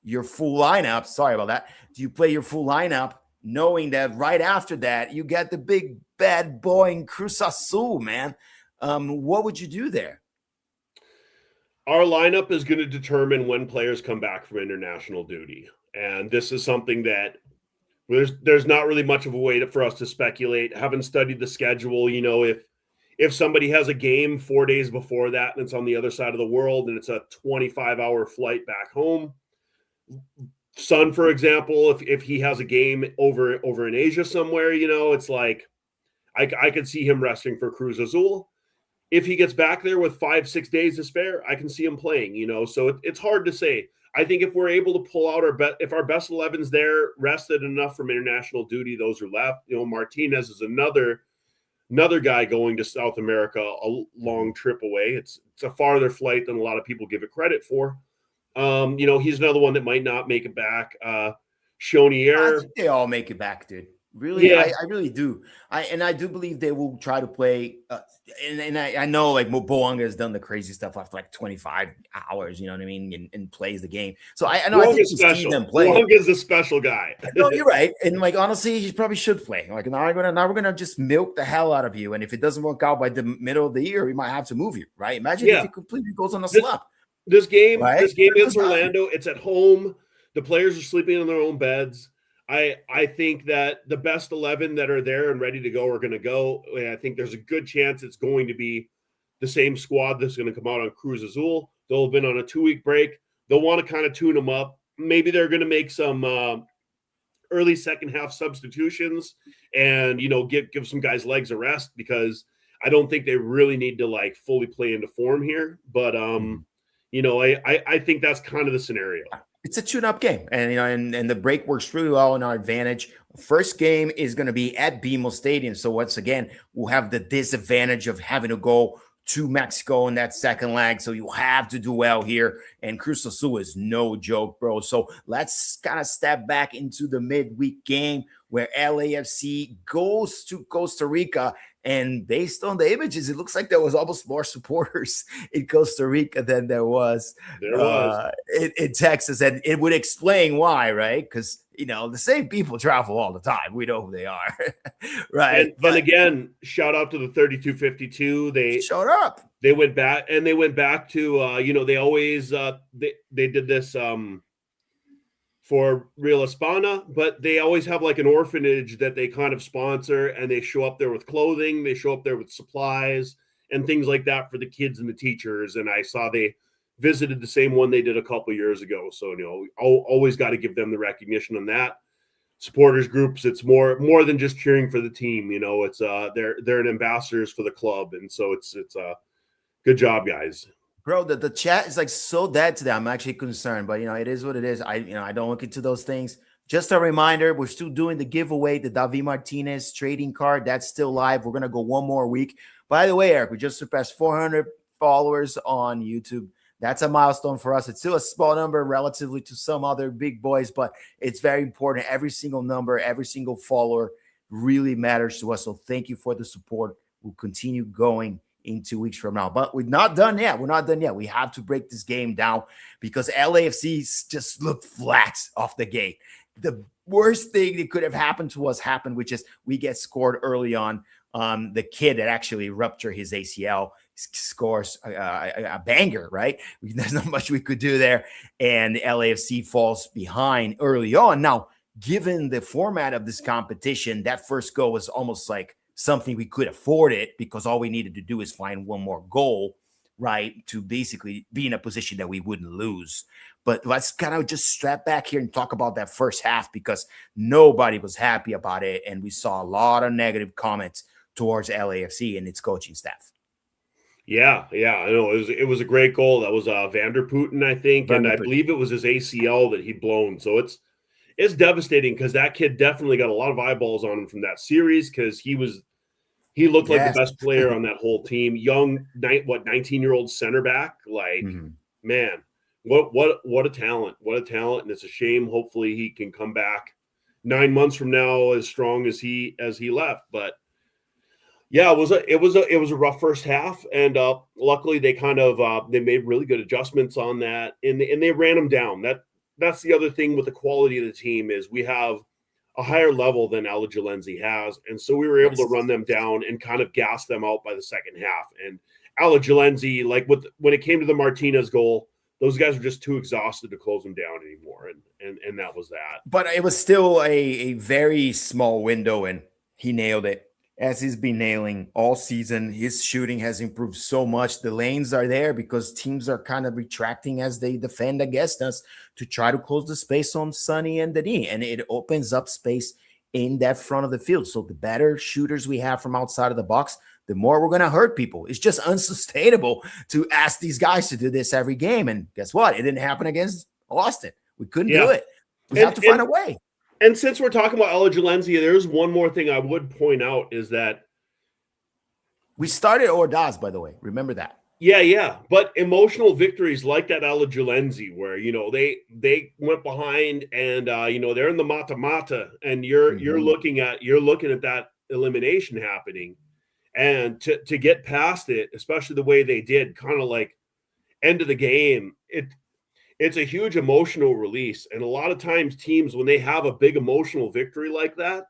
[SPEAKER 1] your full lineup? Sorry about that. Do you play your full lineup knowing that right after that you get the big bad boy in Cruz Azul, man? What would you do there?
[SPEAKER 2] Our lineup is going to determine when players come back from international duty. And this is something that there's not really much of a way for us to speculate. Haven't studied the schedule. If somebody has a game 4 days before that and it's on the other side of the world and it's a 25-hour flight back home. Son, for example, if he has a game over in Asia somewhere, it's like I could see him resting for Cruz Azul. If he gets back there with 5-6 days to spare, I can see him playing, so it's hard to say. I think if we're able to pull out if our best 11's there, rested enough from international duty, those are left. Martinez is another guy going to South America, a long trip away. It's a farther flight than a lot of people give it credit for. He's another one that might not make it back. Sonny.
[SPEAKER 1] I think they all make it back, dude. Really, yeah. I really do. I do believe they will try to play. And I know like Boanga has done the crazy stuff after like 25 hours. You know what I mean, and plays the game. So I know I think you see them play.
[SPEAKER 2] Boanga's a special guy.
[SPEAKER 1] No, you're right. And like honestly, he probably should play. Like now we're gonna just milk the hell out of you. And if it doesn't work out by the middle of the year, we might have to move you. Right? Imagine if he completely goes on a slump.
[SPEAKER 2] This game against Orlando, it's at home. The players are sleeping in their own beds. I think that the best 11 that are there and ready to go are going to go. And I think there's a good chance it's going to be the same squad that's going to come out on Cruz Azul. They'll have been on a 2-week break. They'll want to kind of tune them up. Maybe they're going to make some early second half substitutions and, give some guys legs a rest because I don't think they really need to like fully play into form here. But, I think that's kind of the scenario.
[SPEAKER 1] It's a tune-up game, and and the break works really well in our advantage. First game is going to be at BMO Stadium, so once again, we'll have the disadvantage of having to go to Mexico in that second leg, so you have to do well here, and Cruz Azul is no joke, bro. So let's kind of step back into the midweek game where LAFC goes to Costa Rica. And based on the images, it looks like there was almost more supporters in Costa Rica than there was in Texas. And it would explain why, right? Because, the same people travel all the time. We know who they are, right?
[SPEAKER 2] And again, shout out to the 3252. They
[SPEAKER 1] showed up.
[SPEAKER 2] They went back to, they always, they did this for Real Hispana, but they always have like an orphanage that they kind of sponsor, and they show up there with clothing, they show up there with supplies and things like that for the kids and the teachers. And I saw they visited the same one they did a couple years ago. So, always got to give them the recognition on that. Supporters groups, it's more than just cheering for the team. It's they're an ambassadors for the club, and so it's good job, guys.
[SPEAKER 1] Bro, the chat is like so dead today. I'm actually concerned, but it is what it is. I don't look into those things. Just a reminder, we're still doing the giveaway, the Davi Martinez trading card. That's still live. We're gonna go one more week. By the way, Eric, we just surpassed 400 followers on YouTube. That's a milestone for us. It's still a small number relatively to some other big boys, but it's very important. Every single number, every single follower really matters to us. So thank you for the support. We'll continue going in 2 weeks from now, but we're not done yet. We have to break this game down because LAFC just looked flat off the gate. The worst thing that could have happened to us happened, which is we get scored early on. The kid that actually ruptured his ACL scores a banger, right? There's not much we could do there. And LAFC falls behind early on. Now, given the format of this competition, that first goal was almost like something we could afford it because all we needed to do is find one more goal, right? To basically be in a position that we wouldn't lose. But let's kind of just strap back here and talk about that first half because nobody was happy about it. And we saw a lot of negative comments towards LAFC and its coaching staff.
[SPEAKER 2] Yeah, I know. It was a great goal. That was Vander Putin, I think, and I believe it was his ACL that he'd blown. So it's devastating because that kid definitely got a lot of eyeballs on him from that series because he looked like the best player on that whole team. Young, 19-year-old center back. Like, man, what a talent! What a talent! And it's a shame. Hopefully, he can come back 9 months from now as strong as he left. But yeah, it was a rough first half, and luckily they kind of they made really good adjustments on that, and they ran them down. That's the other thing with the quality of the team is we have a higher level than Alajuelense has, and so we were able to run them down and kind of gas them out by the second half. And Alajuelense, like when it came to the Martinez goal, those guys were just too exhausted to close them down anymore, and that was that.
[SPEAKER 1] But it was still a very small window, and he nailed it. As he's been nailing all season, his shooting has improved so much. The lanes are there because teams are kind of retracting as they defend against us to try to close the space on Sonny and Denis, and it opens up space in that front of the field. So the better shooters we have from outside of the box, the more we're going to hurt people. It's just unsustainable to ask these guys to do this every game. And guess what? It didn't happen against Austin. We couldn't do it. We have to find a way.
[SPEAKER 2] And since we're talking about Alajuelense, there's one more thing I would point out is that
[SPEAKER 1] we started Ordaz, by the way. Remember that.
[SPEAKER 2] Yeah. But emotional victories like that Alajuelense, where they went behind and they're in the mata-mata, and you're looking at that elimination happening, and to get past it, especially the way they did, kind of like end of the game, it's a huge emotional release. And a lot of times teams, when they have a big emotional victory like that,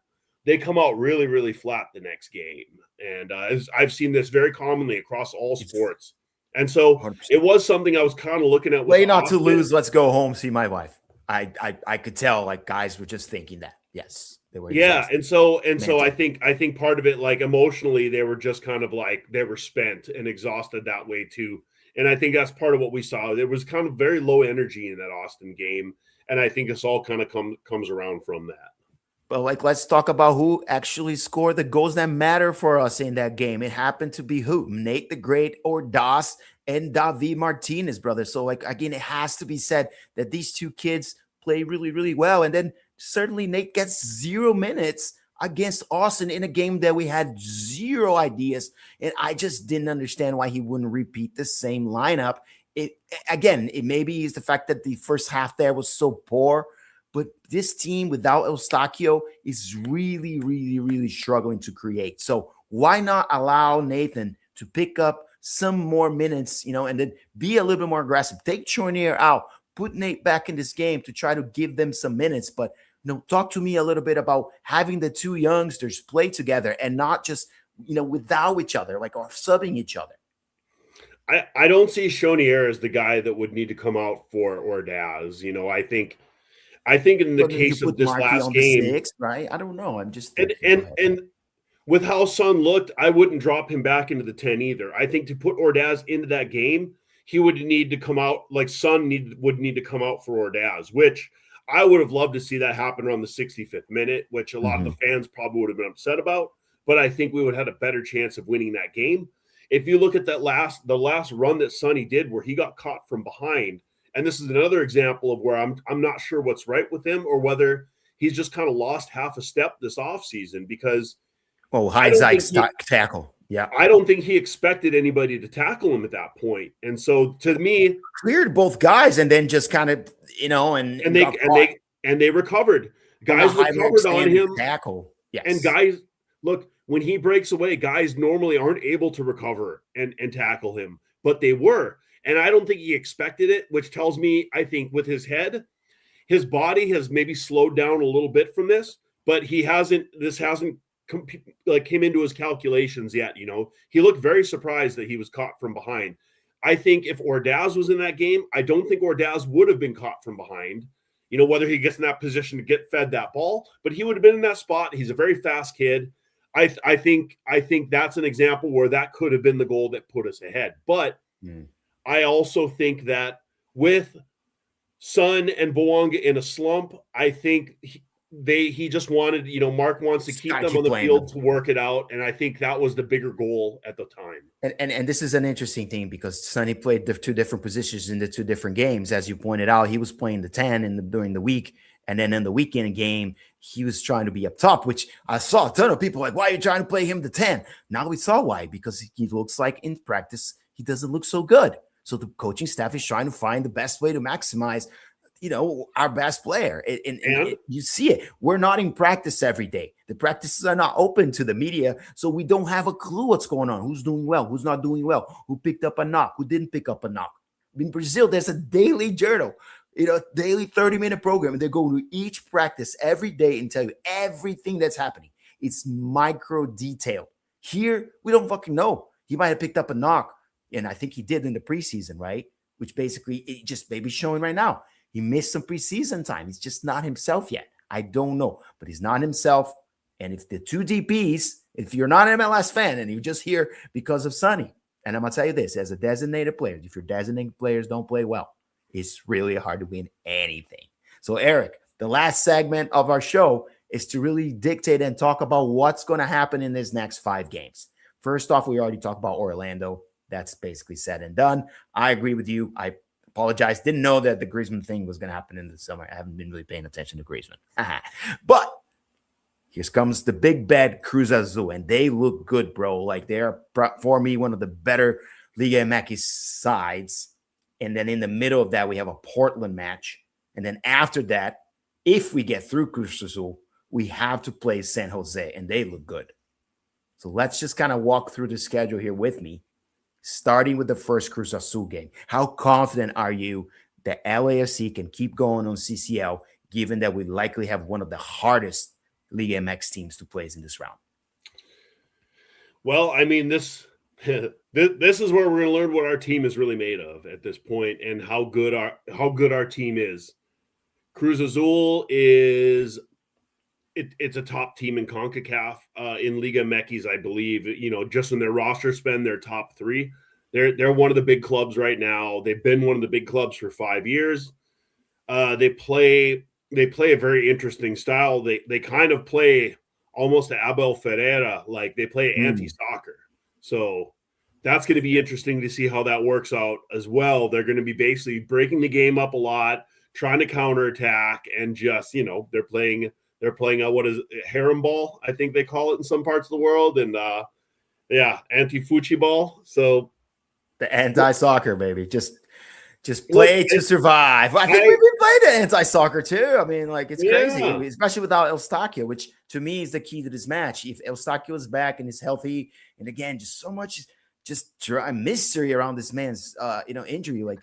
[SPEAKER 2] they come out really, really flat the next game. And I've seen this very commonly across all sports. And so 100%. It was something I was kind of looking at.
[SPEAKER 1] Play not to lose. Let's go home, see my wife. I could tell like guys were just thinking that. Yes. They were.
[SPEAKER 2] Yeah. And so I think part of it, like emotionally, they were just kind of like they were spent and exhausted that way too. And I think that's part of what we saw. There was kind of very low energy in that Austin game. And I think this all kind of comes around from that.
[SPEAKER 1] But let's talk about who actually scored the goals that matter for us in that game. It happened to be who? Nate the Great, Ordaz, and Davi Martinez, brother. So again, it has to be said that these two kids play really, really well. And then certainly Nate gets 0 minutes against Austin in a game that we had zero ideas. And I just didn't understand why he wouldn't repeat the same lineup. It maybe is the fact that the first half there was so poor, but this team without Eustáquio is really, really, really struggling to create. So why not allow Nathan to pick up some more minutes, and then be a little bit more aggressive. Take Chornier out, put Nate back in this game to try to give them some minutes, but talk to me a little bit about having the two youngsters play together and not just, without each other, or subbing each other.
[SPEAKER 2] I don't see Chornier as the guy that would need to come out for Ordaz. I think in the
[SPEAKER 1] But then you
[SPEAKER 2] case of
[SPEAKER 1] put
[SPEAKER 2] this
[SPEAKER 1] Markey
[SPEAKER 2] last
[SPEAKER 1] on the
[SPEAKER 2] game,
[SPEAKER 1] 6, right? I don't know. I'm just
[SPEAKER 2] and
[SPEAKER 1] thinking. Go
[SPEAKER 2] and
[SPEAKER 1] ahead.
[SPEAKER 2] and with how Son looked, I wouldn't drop him back into the 10 either. I think to put Ordaz into that game, he would need to come out like would need to come out for Ordaz, which I would have loved to see that happen around the 65th minute, which a lot of the fans probably would have been upset about. But I think we would have had a better chance of winning that game. If you look at the last run that Sonny did where he got caught from behind, and this is another example of where I'm not sure what's right with him or whether he's just kind of lost half a step this offseason because
[SPEAKER 1] hindsight's tackle. Yeah.
[SPEAKER 2] I don't think he expected anybody to tackle him at that point. And so to me,
[SPEAKER 1] cleared both guys and then just kind of, and
[SPEAKER 2] they recovered. Guys recovered on him.
[SPEAKER 1] Tackle. Yes.
[SPEAKER 2] And guys, look, when he breaks away, guys normally aren't able to recover and tackle him, but they were. And I don't think he expected it, which tells me, I think with his head, his body has maybe slowed down a little bit from this, but this hasn't came into his calculations yet. He looked very surprised that he was caught from behind. I think if Ordaz was in that game, I don't think Ordaz would have been caught from behind, whether he gets in that position to get fed that ball, but he would have been in that spot. He's a very fast kid. I think that's an example where that could have been the goal that put us ahead. But I also think that with Son and Bouanga in a slump, I think he just wanted, Mark wants to keep them on the field to work it out. And I think that was the bigger goal at the time.
[SPEAKER 1] And this is an interesting thing because Sonny played the two different positions in the two different games. As you pointed out, he was playing the 10 during the week. And then in the weekend game, he was trying to be up top, which I saw a ton of people like, why are you trying to play him the 10? Now we saw why, because he looks like in practice, he doesn't look so good. So the coaching staff is trying to find the best way to maximize our best player. And you see it. We're not in practice every day. The practices are not open to the media, so we don't have a clue what's going on, who's doing well, who's not doing well, who picked up a knock, who didn't pick up a knock. In Brazil, there's a daily journal, daily 30-minute program, and they go to each practice every day and tell you everything that's happening. It's micro detail. Here, we don't fucking know. He might have picked up a knock, and I think he did in the preseason, right? Which basically it just maybe showing right now. He missed some preseason time. He's just not himself yet. I don't know, but he's not himself. And if the two DPs, if you're not an MLS fan and you're just here because of Sonny, and I'm going to tell you this, as a designated player, if your designated players don't play well, it's really hard to win anything. So, Erik, the last segment of our show is to really dictate and talk about what's going to happen in these next 5 games. First off, we already talked about Orlando. That's basically said and done. I agree with you. I apologize. Didn't know that the Griezmann thing was going to happen in the summer. I haven't been really paying attention to Griezmann. But here comes the big bad Cruz Azul, and they look good, bro. Like they are, for me, one of the better Liga MX sides. And then in the middle of that, we have a Portland match. And then after that, if we get through Cruz Azul, we have to play San Jose, and they look good. So let's just kind of walk through the schedule here with me, starting with the first Cruz Azul game. How confident are you that LAFC can keep going on CCL, given that we likely have one of the hardest Liga MX teams to play in this round?
[SPEAKER 2] Well, I mean, this is where we're going to learn what our team is really made of at this point and how good our team is. Cruz Azul is it's a top team in CONCACAF in Liga MX, I believe. Just in their roster spend, they're top 3. They're one of the big clubs right now. They've been one of the big clubs for 5 years. They play a very interesting style. They kind of play almost a Abel Ferreira, like they play anti-soccer. So that's going to be interesting to see how that works out as well. They're going to be basically breaking the game up a lot, trying to counterattack, and just, they're playing what is it, harem ball, I think they call it in some parts of the world, and anti-fuchi ball. So
[SPEAKER 1] the anti-soccer, baby, just play to survive. I think we played the anti-soccer too. I mean, like it's crazy, especially without Eustáquio, which to me is the key to this match. If Eustáquio is back and is healthy, and again, just so much mystery around this man's injury. Like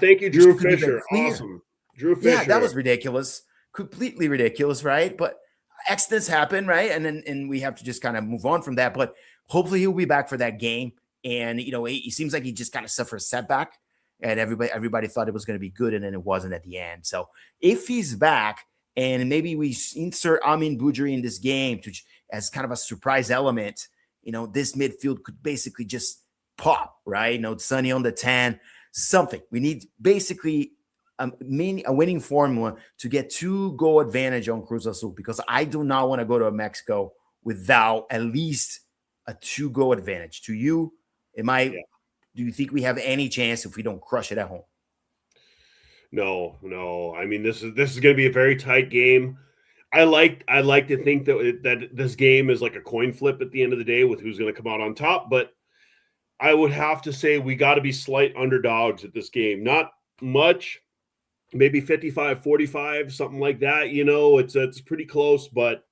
[SPEAKER 2] thank you, Drew Fisher. Awesome, Drew Fisher.
[SPEAKER 1] Yeah, that was ridiculous. Completely ridiculous, right? But accidents happen, right? And we have to just kind of move on from that. But hopefully he'll be back for that game. And he seems like he just kind of suffered a setback. and everybody thought it was going to be good, and then it wasn't at the end. So if he's back, and maybe we insert Amin Boudry in this game as kind of a surprise element, this midfield could basically just pop, right? Sonny on the 10, something. We need basically a winning formula to get 2-goal advantage on Cruz Azul, because I do not want to go to Mexico without at least a 2-goal advantage. To you, do you think we have any chance if we don't crush it at home?
[SPEAKER 2] No. I mean, this is going to be a very tight game. I like to think that this game is like a coin flip at the end of the day with who's going to come out on top. But I would have to say we got to be slight underdogs at this game. Not much, maybe 55-45, something like that. It's pretty close, but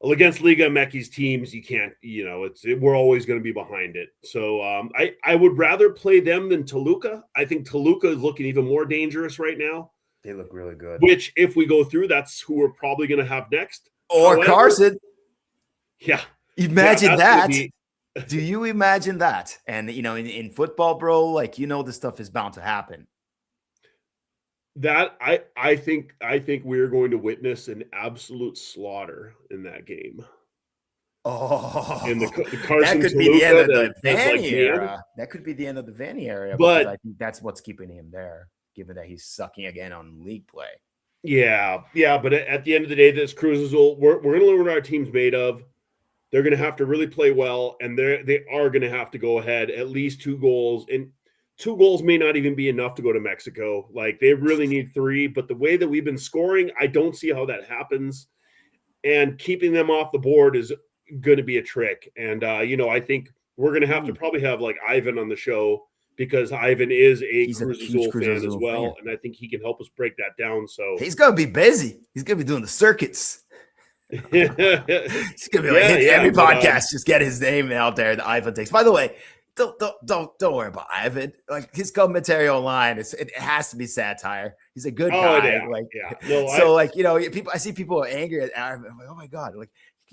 [SPEAKER 2] against Liga MX's teams, you can't. We're always going to be behind it. So I would rather play them than Toluca. I think Toluca is looking even more dangerous right now.
[SPEAKER 1] They look really good.
[SPEAKER 2] Which, if we go through, that's who we're probably going to have next.
[SPEAKER 1] Or Carson.
[SPEAKER 2] Yeah.
[SPEAKER 1] Imagine that. Do you imagine that? And, in football, bro, this stuff is bound to happen.
[SPEAKER 2] That I think we're going to witness an absolute slaughter in that game.
[SPEAKER 1] Oh,
[SPEAKER 2] in the Carson,
[SPEAKER 1] that could be the end of the Vanny era. That could be the end of the Vanny era, but I think that's what's keeping him there, given that he's sucking again on league play.
[SPEAKER 2] Yeah. But at the end of the day, this Cruz Azul, we're going to learn what our team's made of. They're going to have to really play well, and they are going to have to go ahead at least 2 goals. And 2 goals may not even be enough to go to Mexico. They really need 3. But the way that we've been scoring, I don't see how that happens. And keeping them off the board is going to be a trick. And, I think we're going to have to probably have Ivan on the show, because Ivan is a Cruz Azul fan as well. And I think he can help us break that down. So
[SPEAKER 1] he's going to be busy. He's going to be doing the circuits. He's going to be every podcast, just get his name out there. The Ivan takes. By the way, don't worry about Ivan. His commentary online, it has to be satire. He's a good guy. People. I see people are angry at Ivan. I'm like, oh my god!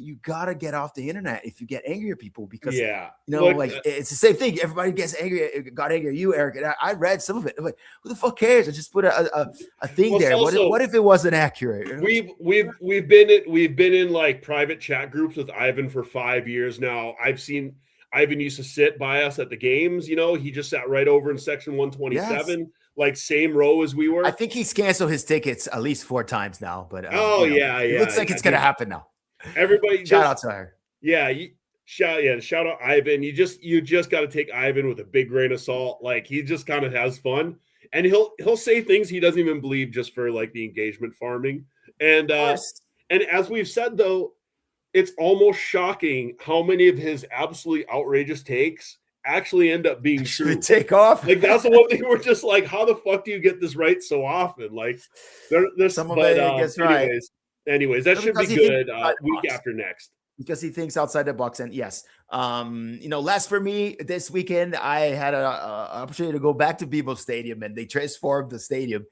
[SPEAKER 1] You gotta get off the internet if you get angry at people, because it's the same thing. Everybody got angry at you, Erik. And I read some of it. I'm like, who the fuck cares? I just put a thing there. What if it wasn't accurate?
[SPEAKER 2] We've been in private chat groups with Ivan for 5 years now. I've seen Ivan used to sit by us at the games. He just sat right over in section 127, same row as we were. I
[SPEAKER 1] think he's canceled his tickets at least 4 times now. But
[SPEAKER 2] it
[SPEAKER 1] looks like it's gonna happen now.
[SPEAKER 2] Everybody,
[SPEAKER 1] shout out to her.
[SPEAKER 2] Shout out Ivan. You just got to take Ivan with a big grain of salt. He just kind of has fun, and he'll say things he doesn't even believe just for the engagement farming. And as we've said though, it's almost shocking how many of his absolutely outrageous takes actually end up being true.
[SPEAKER 1] Take off.
[SPEAKER 2] That's the one thing we're just how the fuck do you get this right so often? There's
[SPEAKER 1] some of it gets right.
[SPEAKER 2] Anyways, that should be good week after next.
[SPEAKER 1] Because he thinks outside the box. And yes, last for me this weekend, I had an opportunity to go back to BMO Stadium, and they transformed the stadium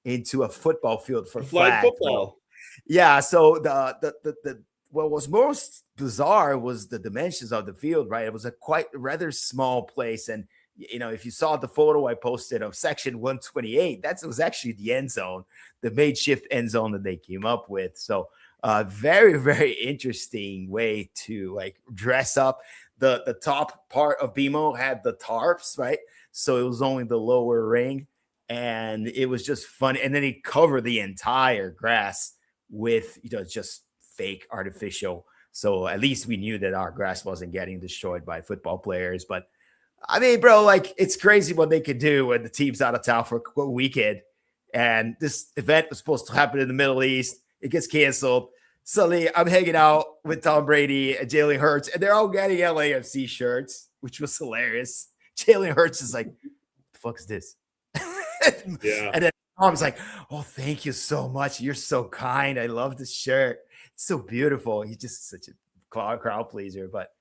[SPEAKER 1] into a football field for flag football. Yeah, so the what was most bizarre was the dimensions of the field, right? It was a rather small place. And, if you saw the photo I posted of section 128, that was actually the end zone, the makeshift end zone that they came up with. So very, very interesting way to dress up. The top part of BMO had the tarps, right? So it was only the lower ring, and it was just fun. And then he covered the entire grass with, just fake artificial. So at least we knew that our grass wasn't getting destroyed by football players. But I mean, bro, it's crazy what they could do when the team's out of town for a weekend. And this event was supposed to happen in the Middle East. It gets canceled. Suddenly, I'm hanging out with Tom Brady and Jalen Hurts, and they're all getting LAFC shirts, which was hilarious. Jalen Hurts is like, the fuck is this?
[SPEAKER 2] Yeah.
[SPEAKER 1] And then Tom's like, oh, thank you so much. You're so kind. I love this shirt. It's so beautiful. He's just such a crowd pleaser. But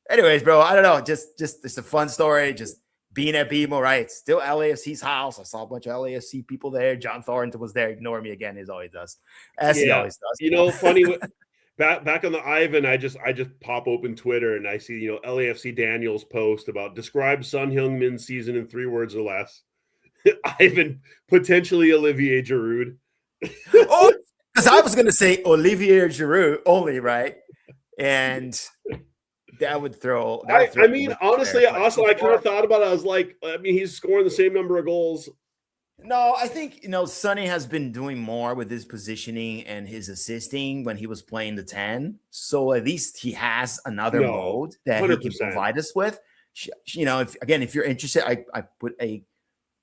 [SPEAKER 1] anyways, bro, I don't know. Just it's a fun story. Just being at BMO, right? It's still LAFC's house. I saw a bunch of LAFC people there. John Thornton was there. Ignore me again, as always does. He always does.
[SPEAKER 2] Funny. Back on the Ivan, I just pop open Twitter and I see LAFC Daniels post about describe Son Heung-min's season in 3 words or less. Ivan, potentially Olivier Giroud.
[SPEAKER 1] Oh, because I was going to say Olivier Giroud only, right? And that would throw.
[SPEAKER 2] I mean, honestly, also, I kind of thought about it. I was like, I mean, he's scoring the same number of goals.
[SPEAKER 1] No, I think, Sonny has been doing more with his positioning and his assisting when he was playing the 10. So at least he has another mode that 100%. He can provide us with. If you're interested, I put a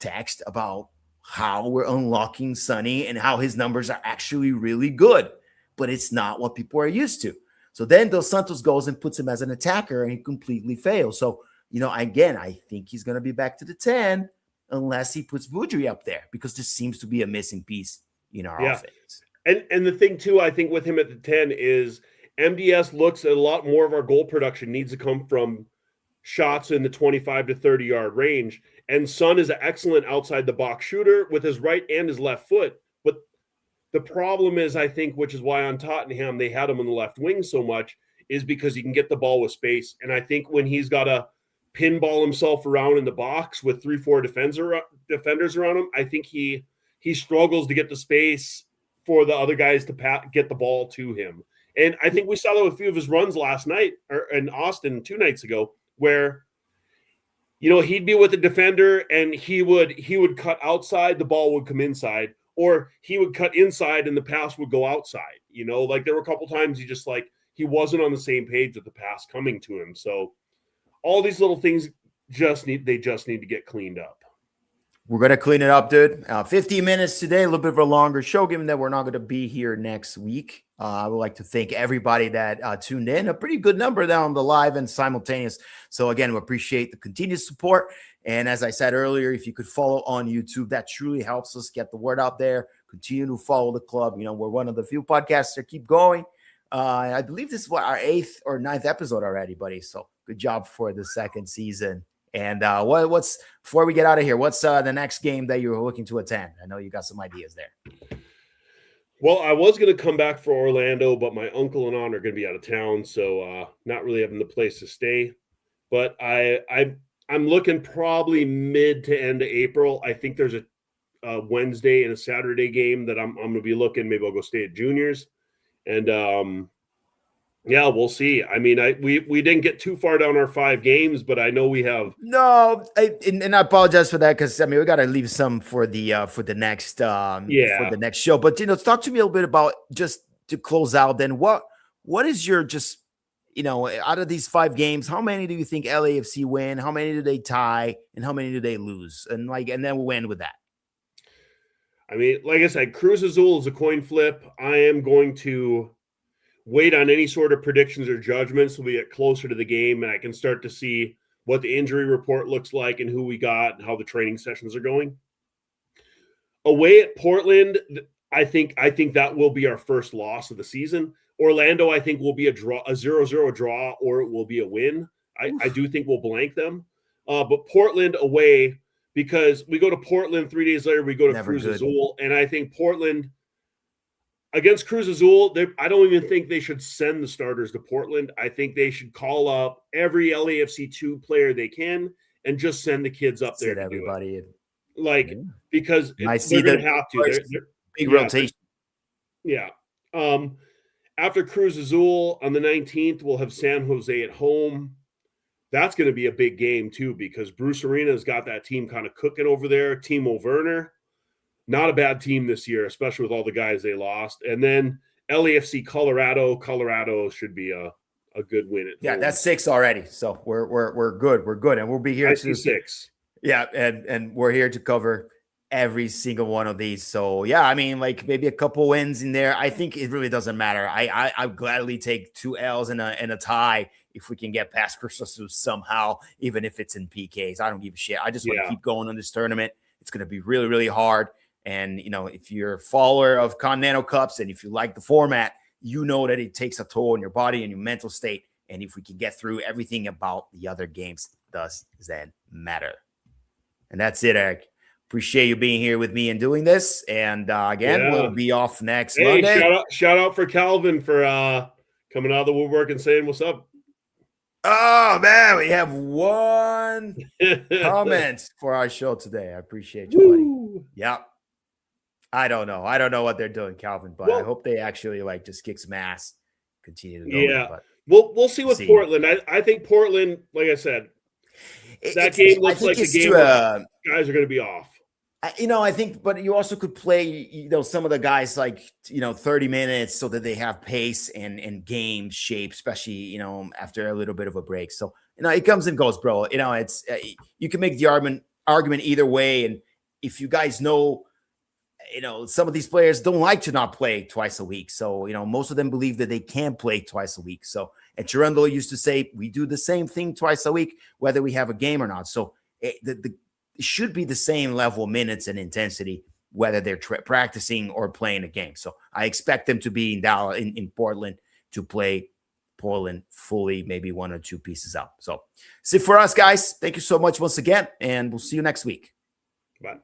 [SPEAKER 1] text about how we're unlocking Sonny and how his numbers are actually really good, but it's not what people are used to. So then Dos Santos goes and puts him as an attacker and he completely fails. So, again, I think he's going to be back to the 10 unless he puts Boudry up there, because this seems to be a missing piece in our offense.
[SPEAKER 2] And the thing, too, I think with him at the 10 is MDS looks at a lot more of our goal production needs to come from shots in the 25 to 30-yard range. And Son is an excellent outside-the-box shooter with his right and his left foot. But the problem is, I think, which is why on Tottenham they had him on the left wing so much, is because he can get the ball with space. And I think when he's got to pinball himself around in the box with 3-4 defenders around him, I think he struggles to get the space for the other guys to get the ball to him. And I think we saw that with a few of his runs last night, or in Austin 2 nights ago, where he'd be with the defender and he would cut outside, the ball would come inside, or he would cut inside and the pass would go outside. Like there were a couple times he wasn't on the same page with the pass coming to him. So all these little things just need to get cleaned up.
[SPEAKER 1] We're going to clean it up, dude. 15 minutes today, a little bit of a longer show, given that we're not going to be here next week. I would like to thank everybody that tuned in. A pretty good number down the live and simultaneous. So again, we appreciate the continued support. And as I said earlier, if you could follow on YouTube, that truly helps us get the word out there. Continue to follow the club. We're one of the few podcasts that keep going. I believe this is our 8th or 9th episode already, buddy. So good job for the 2nd season. And what's before we get out of here, what's the next game that you're looking to attend? I know you got some ideas there.
[SPEAKER 2] Well, I was going to come back for Orlando, but my uncle and aunt are going to be out of town, so not really having the place to stay. But I'm looking probably mid to end of April. I think there's a Wednesday and a Saturday game that I'm going to be looking. Maybe I'll go stay at Juniors, and yeah, we'll see. I mean, we didn't get too far down our 5 games, but I know we have.
[SPEAKER 1] No, and I apologize for that, because we got to leave some for the next for the next show. But talk to me a little bit about, just to close out. Then what is your just out of these 5 games, how many do you think LAFC win? How many do they tie? And how many do they lose? And then we'll end with that.
[SPEAKER 2] I mean, like I said, Cruz Azul is a coin flip. I am going to wait on any sort of predictions or judgments till we get closer to the game and I can start to see what the injury report looks like and who we got and how the training sessions are going. Away at Portland, I think that will be our first loss of the season. Orlando, I think, will be a 0-0 draw, or it will be a win. I do think we'll blank them. But Portland away, because we go to Portland 3 days later, we go to Cruz Azul, and I think Portland against Cruz Azul, I don't even think they should send the starters to Portland. I think they should call up every LAFC 2 player they can and just send the kids up there to everybody. Because
[SPEAKER 1] I see
[SPEAKER 2] they're going to have to.
[SPEAKER 1] Big rotation.
[SPEAKER 2] Yeah. After Cruz Azul on the 19th, we'll have San Jose at home. That's going to be a big game, too, because Bruce Arena's got that team kind of cooking over there. Timo Werner. Not a bad team this year, especially with all the guys they lost. And then LAFC Colorado. Colorado should be a good win at home.
[SPEAKER 1] That's 6 already. So we're good. We're good. And we'll be here
[SPEAKER 2] to 6.
[SPEAKER 1] Yeah, and we're here to cover every single one of these. So yeah, I mean, maybe a couple wins in there. I think it really doesn't matter. I gladly take 2 L's and a tie if we can get past Cruz Azul somehow, even if it's in PKs. I don't give a shit. I just want to keep going on this tournament. It's going to be really, really hard. And, if you're a follower of Continental Cups and if you like the format, that it takes a toll on your body and your mental state. And if we can get through, everything about the other games does then matter. And that's it, Erik. Appreciate you being here with me and doing this. And again, we'll be off next Monday.
[SPEAKER 2] Shout out for Calvin for coming out of the woodwork and saying what's up.
[SPEAKER 1] Oh man, we have one comment for our show today. I appreciate you, buddy. Yeah. I don't know. I don't know what they're doing, Calvin, but I hope they actually like just kick some ass, continue to go.
[SPEAKER 2] Yeah.
[SPEAKER 1] But
[SPEAKER 2] We'll see with Portland. I think Portland, like I said, that game looks like the game where guys are going to be off.
[SPEAKER 1] I think, but you also could play, some of the guys like, 30 minutes so that they have pace and game shape, especially, after a little bit of a break. So, it comes and goes, bro. It's, you can make the argument either way. And if you guys know, some of these players don't like to not play twice a week. So, most of them believe that they can play twice a week. So, and Chirundle used to say, we do the same thing twice a week, whether we have a game or not. So it should be the same level of minutes and intensity, whether they're practicing or playing a game. So I expect them to be in Dallas, in Portland, to play Portland fully, maybe one or two pieces out. So that's it for us, guys. Thank you so much once again, and we'll see you next week.
[SPEAKER 2] Bye.